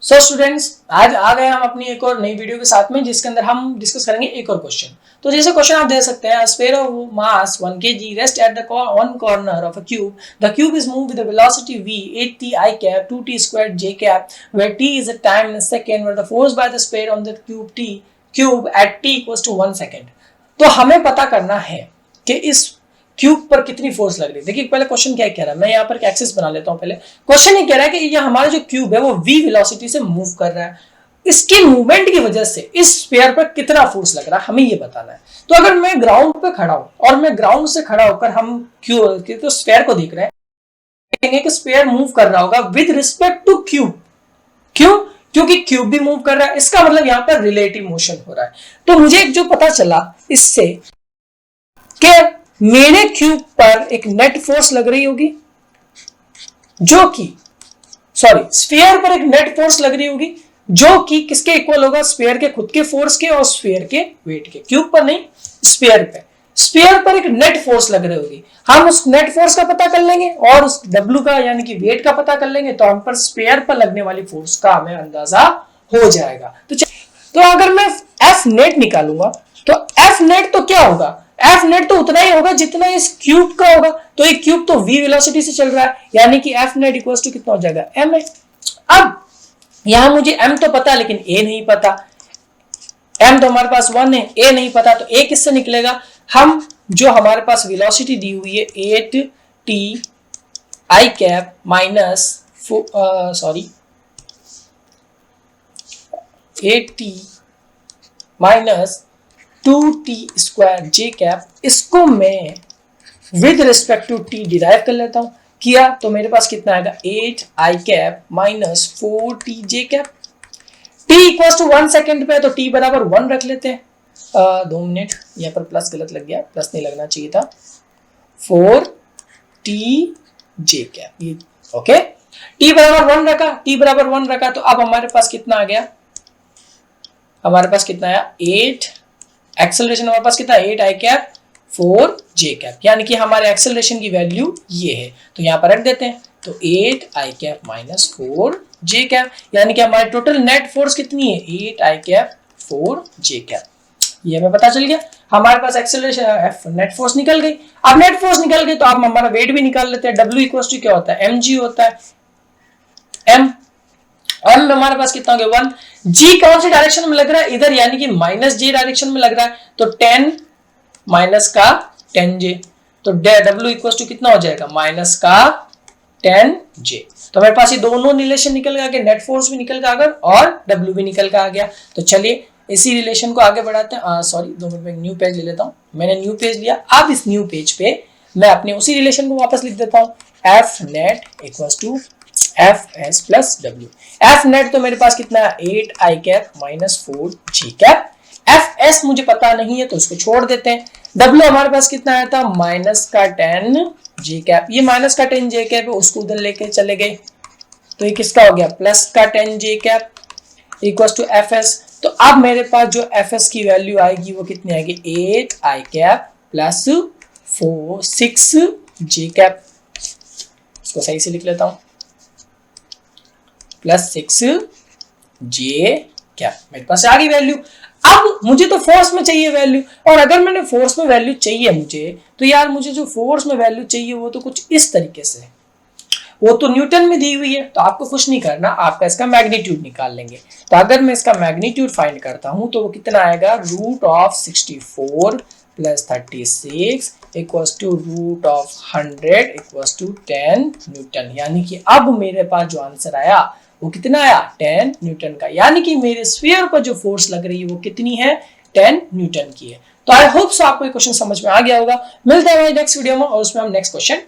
So students, आज आ गए हम अपनी एक और नई वीडियो के साथ में, जिसके अंदर हम डिस्कस करेंगे एक और क्वेश्चन। तो जैसे क्वेश्चन आप दे सकते हैं, sphere of mass 1 kg rest at the one corner of a cube, the cube is move with the velocity v 8t I cap 2t squared j cap, where t is the time in a second, where the force by the sphere on the cube at t equals to 1 second। तो हमें पता करना है कि इस cube पर कितनी force लग रही है। देखिए पहले क्वेश्चन क्या कह रहा है, मैं यहाँ पर एक्सिस बना लेता हूँ। पहले क्वेश्चन ये कह रहा है कि ये हमारा जो क्यूब है वो v वेलोसिटी से मूव कर रहा है, इसकी मूवमेंट की वजह से इस स्फीयर पर कितना फोर्स लग रहा है, हमें ये बताना है। तो अगर मैं ग्राउंड पे खड़ा हूं और मैं ग्राउंड से खड़ा होकर हम क्यूब तो स्फीयर को देख रहे हैं, देखेंगे कि स्फीयर मूव कर रहा होगा विद रिस्पेक्ट टू क्यूब। क्यों? क्योंकि क्यूब भी मूव कर रहा है, इसका मतलब यहाँ पर रिलेटिव मोशन हो रहा है। तो मुझे जो पता चला इससे कि मेरे क्यूब पर एक नेट फोर्स लग रही होगी, जो कि स्फीयर पर एक नेट फोर्स लग रही होगी जो कि किसके इक्वल होगा, स्फीयर के खुद के फोर्स के और स्फीयर के वेट के। क्यूब पर नहीं, स्फीयर पे। स्फीयर पर एक नेट फोर्स लग रही होगी, हम उस नेट फोर्स का पता कर लेंगे और उस डब्ल्यू का यानी कि वेट का पता कर लेंगे, तो हम पर स्फीयर पर लगने वाली फोर्स का हमें अंदाजा हो जाएगा। तो अगर मैं एफ नेट निकालूंगा तो एफ नेट तो क्या होगा, एफ नेट तो उतना ही होगा जितना इस क्यूब का होगा। तो ये क्यूब तो v वेलोसिटी से चल रहा है, यानी कि एफ नेट इक्वल्स टू कितना हो जाएगा, m है। अब यहां मुझे m तो पता लेकिन a नहीं पता, m तो हमारे पास 1 है, a नहीं पता, तो a किससे निकलेगा, हम जो हमारे पास वेलोसिटी दी हुई है 8t I cap minus 8t minus 2t square j cap, इसको मैं with respect to t derive कर लेता हूं। किया तो मेरे पास कितना आएगा, 8I cap minus 4t j cap. t equals to 1 second पे, तो t बराबर 1 रख लेते हैं। 2 मिनट, यहाँ पर प्लस गलत लग गया, प्लस नहीं लगना चाहिए था। 4t j कैप, ये ओके। t बराबर 1 रखा, t बराबर 1 रखा, तो अब हमारे पास कितना आ गया, हमारे पास कितना आया 8, एक्सेलरेशन हमारे पास कितना 8I कैप 4j कैप, यानी कि हमारे एक्सेलरेशन की वैल्यू ये है। तो यहां पर रख देते हैं, तो 8I cap minus 4j cap, यानी कि हमारी टोटल नेट फोर्स कितनी है 8I कैप 4j कैप। ये हमें पता चल गया, हमारे पास एक्सेलरेशन नेट फोर्स निकल गई। अब नेट फोर्स निकल गई तो आप हमारा वेट भी निकाल लेते हैं। W इक्वल्स टू क्या होता है, mg होता है। m हमारे पास कितना हो गया 1। g कौन सी डायरेक्शन में लग रहा है, इधर, यानी कि माइनस j डायरेक्शन में लग रहा है, तो 10 माइनस का 10j, तो w इक्वल्स टू कितना हो जाएगा, माइनस का 10j। तो मेरे पास ये दोनों रिलेशन निकल गया, नेट फोर्स भी निकल गया और w भी निकल के आ गया। तो चलिए इसी रिलेशन को आगे बढ़ाते हैं। 2 मिनट में न्यू पेज ले लेता हूं। मैंने न्यू पेज लिया, अब इस न्यू पेज पे मैं अपने उसी रिलेशन को वापस लिख देता हूं, F net equals to F S plus W. F net तो मेरे पास कितना है 8I cap minus 4j cap. F S मुझे पता नहीं है तो इसको छोड़ देते हैं। डब्ल्यू हमारे पास कितना आया था, माइनस का 10j कैप। ये माइनस का 10j कैप है, उसको उधर लेके चले गए, तो ये किसका हो गया, प्लस का 10j cap equals to F S. तो अब मेरे पास जो एफ एस की वैल्यू आएगी वो कितनी आएगी, 8I cap plus 6j cap. इसको सही से लिख लेता हूं, प्लस 6j कैप। मेरे पास आ गई वैल्यू। अब मुझे तो फोर्स में चाहिए वैल्यू, और अगर मैंने फोर्स में वैल्यू चाहिए मुझे, तो यार मुझे जो फोर्स में वैल्यू चाहिए वो तो कुछ इस तरीके से है, वो तो न्यूटन में दी हुई है। तो आपको कुछ नहीं करना, आपका इसका मैग्नीट्यूड निकाल लेंगे। तो अगर मैं इसका मैग्नीट्यूड फाइंड करता हूं तो वो कितना आएगा, root of 64 plus 36 equals to root of 100 equals to 10 newton. यानी कि अब मेरे पास जो आंसर आया वो कितना आया, 10 न्यूटन का। यानी कि मेरे स्फीयर पर जो फोर्स लग रही है वो कितनी है, 10 न्यूटन की है। तो आई होप सो आपको ये क्वेश्चन समझ में आ गया होगा। मिलते हैं हमारे नेक्स्ट वीडियो में और उसमें हम नेक्स्ट क्वेश्चन